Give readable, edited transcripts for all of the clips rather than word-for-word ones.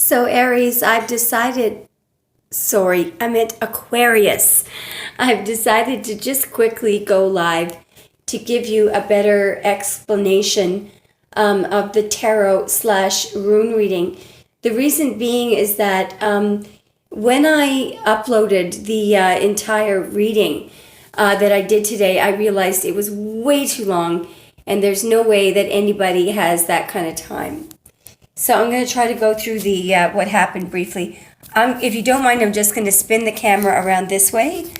So Aries, I meant Aquarius. I've decided to just quickly go live to give you a better explanation of the tarot/rune reading. The reason being is that when I uploaded the entire reading that I did today, I realized it was way too long, and there's no way that anybody has that kind of time. So I'm going to try to go through the what happened briefly. If you don't mind, I'm just going to spin the camera around this way.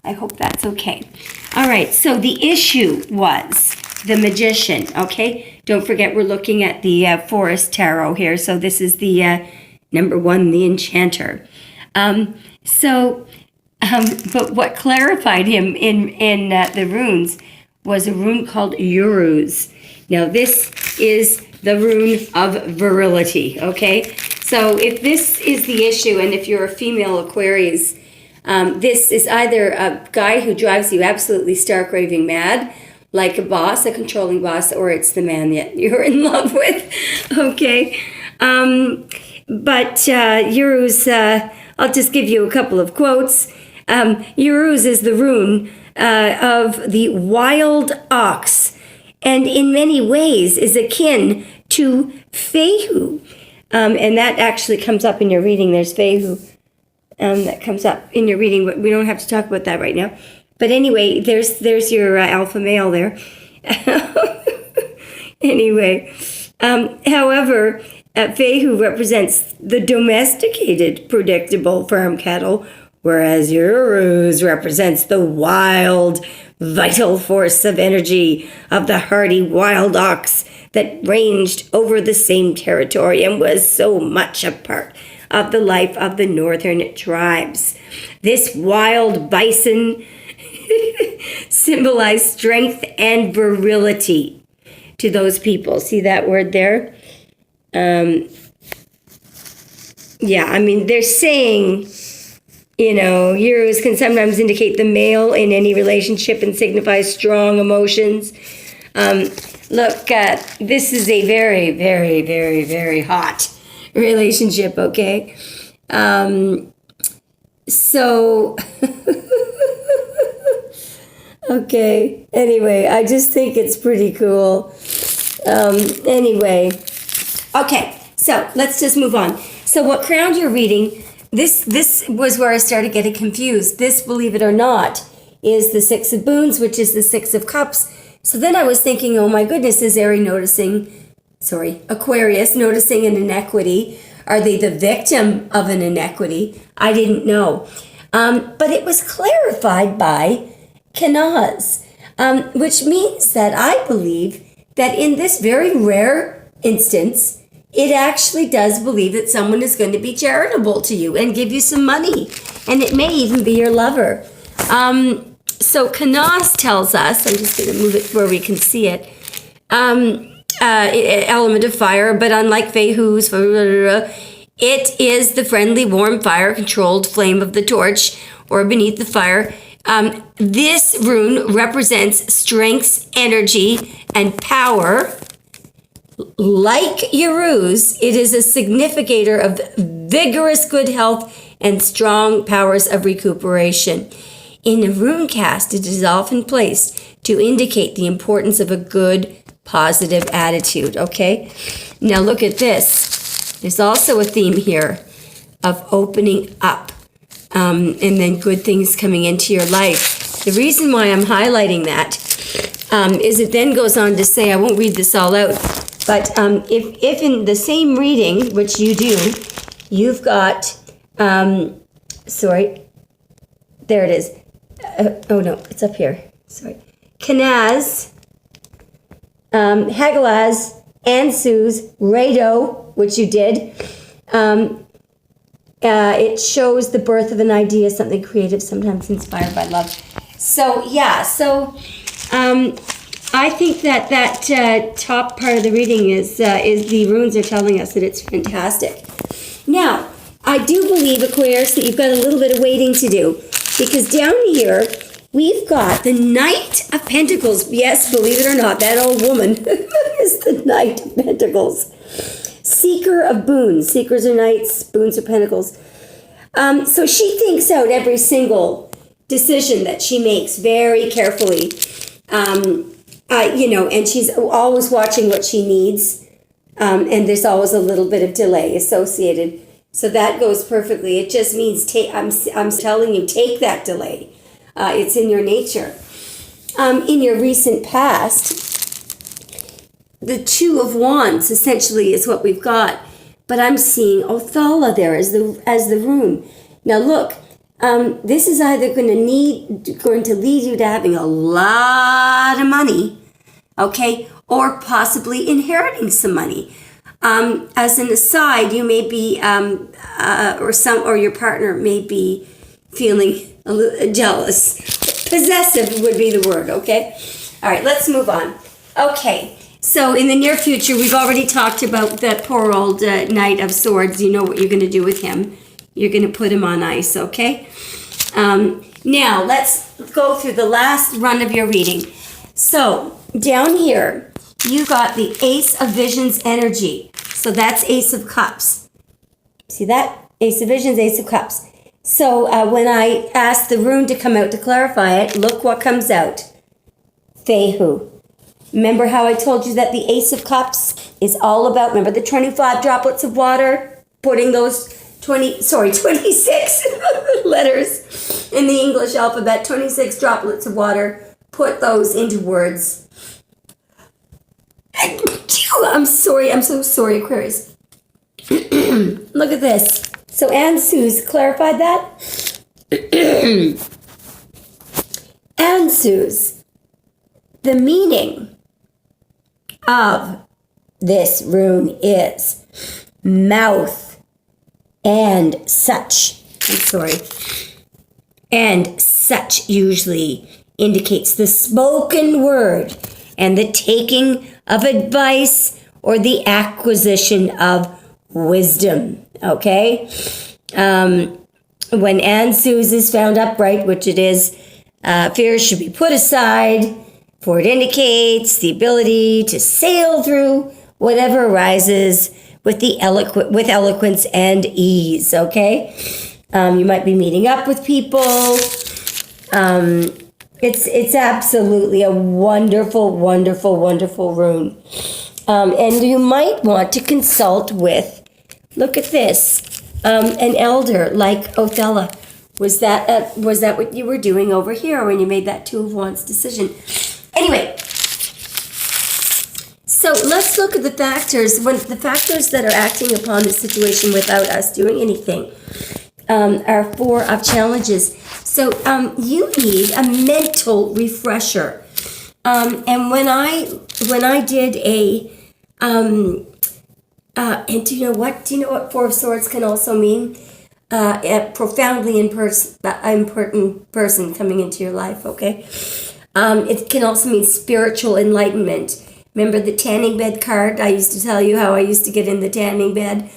I hope that's okay. All right, so the issue was the Magician, okay? Don't forget we're looking at the Forest Tarot here. So this is the number one, the Enchanter. But what clarified him in the runes was a rune called Uruz. Now this is the rune of virility, okay? So if this is the issue, and if you're a female Aquarius, this is either a guy who drives you absolutely stark raving mad, like a boss, a controlling boss, or it's the man that you're in love with, okay? But Uruz, I'll just give you a couple of quotes. Uruz is the rune of the wild ox, and in many ways is akin to Fehu. And that actually comes up in your reading. There's Fehu that comes up in your reading, but we don't have to talk about that right now. But anyway, there's your alpha male there. Anyway, however, Fehu represents the domesticated, predictable farm cattle, whereas Uruz represents the wild, vital force of energy of the hardy wild ox that ranged over the same territory and was so much a part of the life of the northern tribes. This wild bison symbolized strength and virility to those people. See that word there? They're saying, Uruz can sometimes indicate the male in any relationship and signify strong emotions. Look, this is a very, very, very, very hot relationship, okay? Okay, anyway, I just think it's pretty cool. Okay, so let's just move on. So what crowned your reading, this was where I started getting confused. This, believe it or not, is the Six of Boons, which is the Six of Cups. So then I was thinking, oh my goodness, is Aquarius noticing an inequity? Are they the victim of an inequity? I didn't know. But it was clarified by Kanaz, which means that I believe that in this very rare instance, it actually does believe that someone is going to be charitable to you and give you some money. And it may even be your lover. So Kanaz tells us, I'm just going to move it where we can see it, element of fire, but unlike Fehu's, it is the friendly, warm, fire-controlled flame of the torch, or beneath the fire. This rune represents strength, energy, and power. Like Uruz, it is a significator of vigorous good health and strong powers of recuperation. In a rune cast, it is often placed to indicate the importance of a good, positive attitude, okay? Now look at this. There's also a theme here of opening up and then good things coming into your life. The reason why I'm highlighting that is it then goes on to say, I won't read this all out, but if in the same reading, which you do, you've got, there it is. It's up here. Kanaz, Hagalaz, Ansuz, Rado, which you did. It shows the birth of an idea, something creative, sometimes inspired by love. I think that top part of the reading is the runes are telling us that it's fantastic. Now, I do believe, Aquarius, that you've got a little bit of waiting to do, because down here we've got the Knight of Pentacles. Yes, believe it or not, that old woman is the Knight of Pentacles. Seeker of boons. Seekers are knights, boons are pentacles. So she thinks out every single decision that she makes very carefully. And she's always watching what she needs. And there's always a little bit of delay associated. So that goes perfectly. It just means I'm telling you, take that delay. It's in your nature. In your recent past, the Two of Wands essentially is what we've got. But I'm seeing Othala there as the rune. Now look, this is either going to lead you to having a lot of money, okay, or possibly inheriting some money. As an aside, you may be, or your partner may be feeling a little jealous. Possessive would be the word, okay? All right, let's move on. Okay, so in the near future, we've already talked about that poor old Knight of Swords. You know what you're going to do with him. You're going to put him on ice, okay? Now, let's go through the last run of your reading. So, down here, you got the Ace of Visions energy. So that's Ace of Cups. See that? Ace of Visions, Ace of Cups. So when I asked the rune to come out to clarify it, look what comes out. Fehu. Remember how I told you that the Ace of Cups is all about, remember the 25 droplets of water? Putting those 26 letters in the English alphabet, 26 droplets of water. Put those into words. I'm sorry. I'm so sorry, Aquarius. Look at this. So Anne Suze clarified that. Anne Suze, the meaning of this rune is mouth and such. I'm sorry. And such usually indicates the spoken word and the taking of advice or the acquisition of wisdom, okay? When Anne Suze is found upright, which it is, fear should be put aside, for it indicates the ability to sail through whatever arises with eloquence and ease, okay? You might be meeting up with people. It's absolutely a wonderful, wonderful, wonderful rune. And you might want to consult with, look at this, an elder like Othala. Was that what you were doing over here when you made that Two of Wands decision? Anyway, so let's look at the factors. When the factors that are acting upon the situation without us doing anything are Four of Challenges. So you need a mental refresher. And when I did a and do you know what Four of Swords can also mean? A profoundly important person coming into your life, okay? It can also mean spiritual enlightenment. Remember the tanning bed card? I used to tell you how I used to get in the tanning bed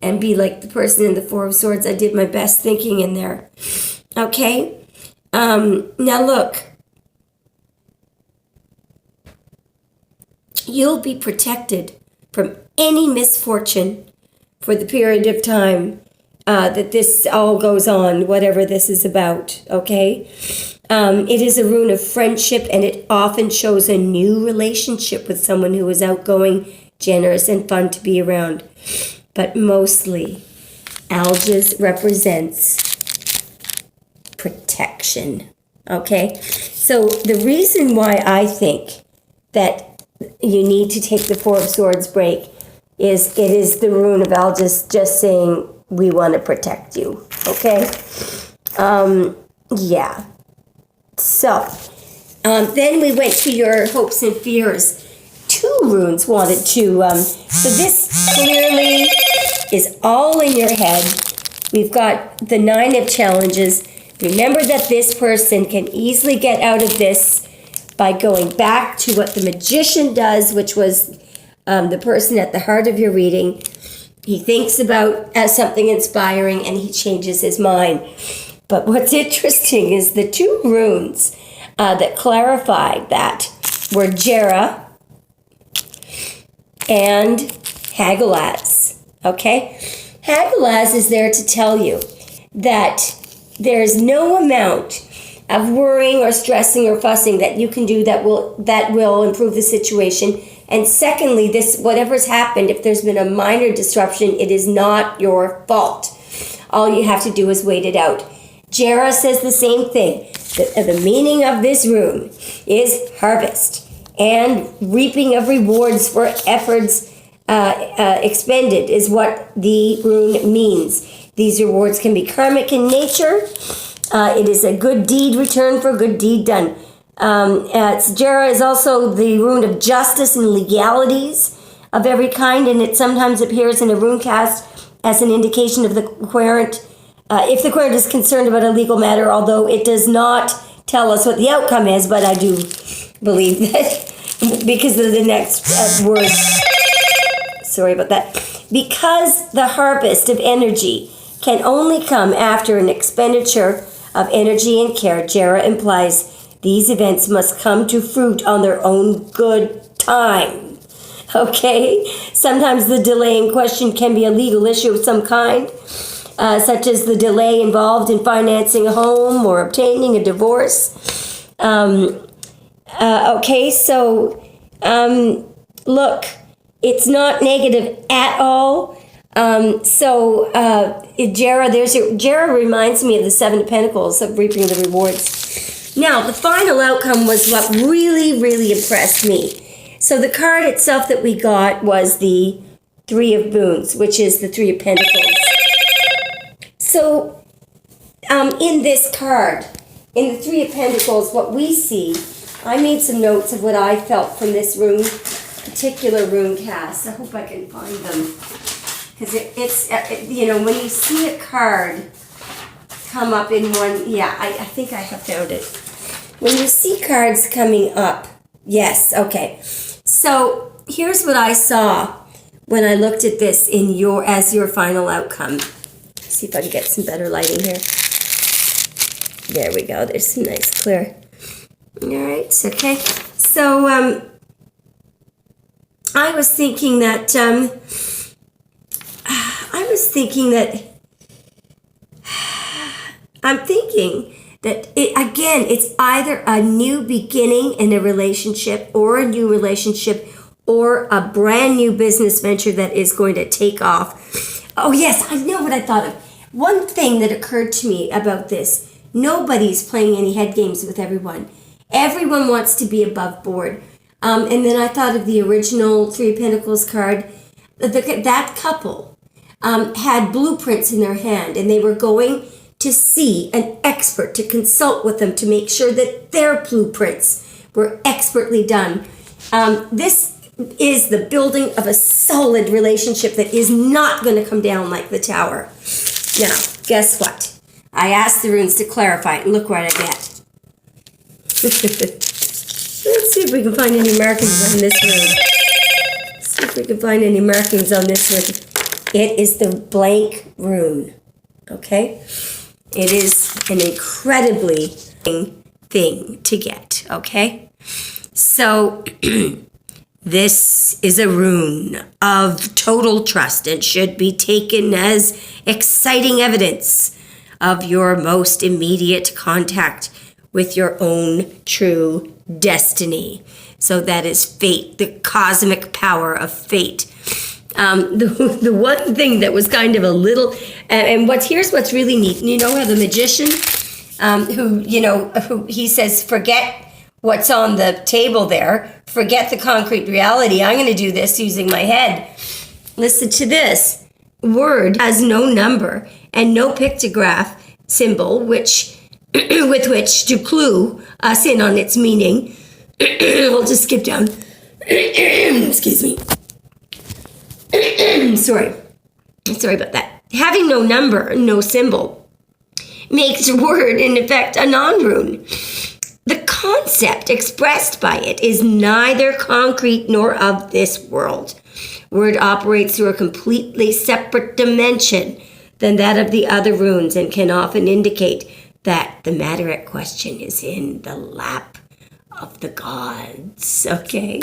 and be like the person in the Four of Swords. I did my best thinking in there. Okay? Now look. You'll be protected from any misfortune for the period of time that this all goes on, whatever this is about, okay? It is a rune of friendship, and it often shows a new relationship with someone who is outgoing, generous, and fun to be around. But mostly, Algiz represents protection, okay? So the reason why I think that you need to take the Four of Swords break is it is the rune of Algiz just saying, we want to protect you, okay? Yeah. So, then we went to your hopes and fears. Two runes wanted to, so this clearly is all in your head. We've got the Nine of Challenges. Remember that this person can easily get out of this by going back to what the Magician does, which was the person at the heart of your reading. He thinks about something inspiring and he changes his mind. But what's interesting is the two runes that clarified that were Jera and Hagalaz. Okay? Hagalaz is there to tell you that there's no amount of worrying or stressing or fussing that you can do that will improve the situation. And secondly, this whatever's happened, if there's been a minor disruption, it is not your fault. All you have to do is wait it out. Jera says the same thing. The meaning of this rune is harvest and reaping of rewards for efforts expended is what the rune means. These rewards can be karmic in nature. It is a good deed return for a good deed done. Jera is also the rune of justice and legalities of every kind, and it sometimes appears in a rune cast as an indication of the querent, if the querent is concerned about a legal matter, although it does not tell us what the outcome is, but I do believe that because of the next word. Sorry about that. Because the harvest of energy can only come after an expenditure of energy and care, Jera implies these events must come to fruit on their own good time. Okay? Sometimes the delay in question can be a legal issue of some kind, such as the delay involved in financing a home or obtaining a divorce. Okay, so look, it's not negative at all. Jera reminds me of the Seven of Pentacles of reaping the rewards. Now, the final outcome was what really, really impressed me. So the card itself that we got was the Three of Boons, which is the Three of Pentacles. So, in this card, in the Three of Pentacles, what we see, I made some notes of what I felt from this particular rune cast. I hope I can find them. Because it's when you see a card come up in one, I think I have found it. When you see cards coming up, yes, okay. So here's what I saw when I looked at this as your final outcome. See if I can get some better lighting here. There we go. There's some nice clear. All right, okay. So I was thinking that it's either a new beginning in a relationship or a new relationship or a brand new business venture that is going to take off. Oh yes, I know what I thought of. One thing that occurred to me about this, nobody's playing any head games with everyone. Everyone wants to be above board. And then I thought of the original Three of Pentacles card. That couple had blueprints in their hand, and they were going to see an expert to consult with them to make sure that their blueprints were expertly done. This is the building of a solid relationship that is not going to come down like the tower. Now, guess what? I asked the runes to clarify it, and look what I get. Let's see if we can find any markings on this rune. It is the blank rune. Okay? It is an incredibly thing to get. Okay? So, this is a rune of total trust and should be taken as exciting evidence of your most immediate contact with your own true destiny. So that is fate, the cosmic power of fate. The one thing that was kind of a little, here's what's really neat. You know how the magician, who he says, forget what's on the table there, forget the concrete reality. I'm going to do this using my head. Listen to this. Word has no number and no pictograph symbol with which to clue us in on its meaning. I'll just skip down. Excuse me. Sorry about that. Having no number, no symbol, makes word in effect a non-rune. The concept expressed by it is neither concrete nor of this world. Word operates through a completely separate dimension than that of the other runes and can often indicate that the matter at question is in the lap of the gods. Okay.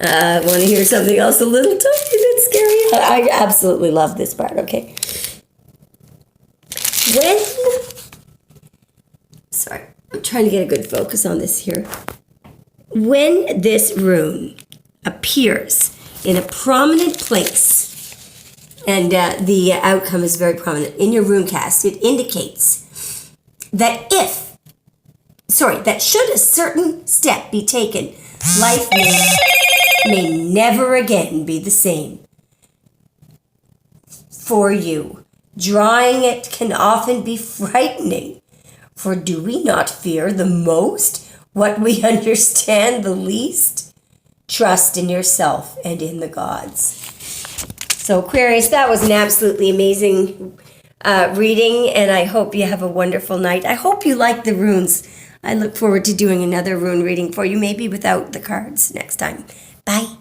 Want to hear something else a little tiny bit scary? I absolutely love this part. Okay. Sorry, I'm trying to get a good focus on this here. When this rune appears in a prominent place, and the outcome is very prominent in your rune cast, it indicates that that should a certain step be taken, life may never again be the same for you. Drawing it can often be frightening, for do we not fear the most what we understand the least? Trust in yourself and in the gods. So Aquarius, that was an absolutely amazing reading, and I hope you have a wonderful night. I hope you like the runes. I look forward to doing another rune reading for you, maybe without the cards next time. Bye.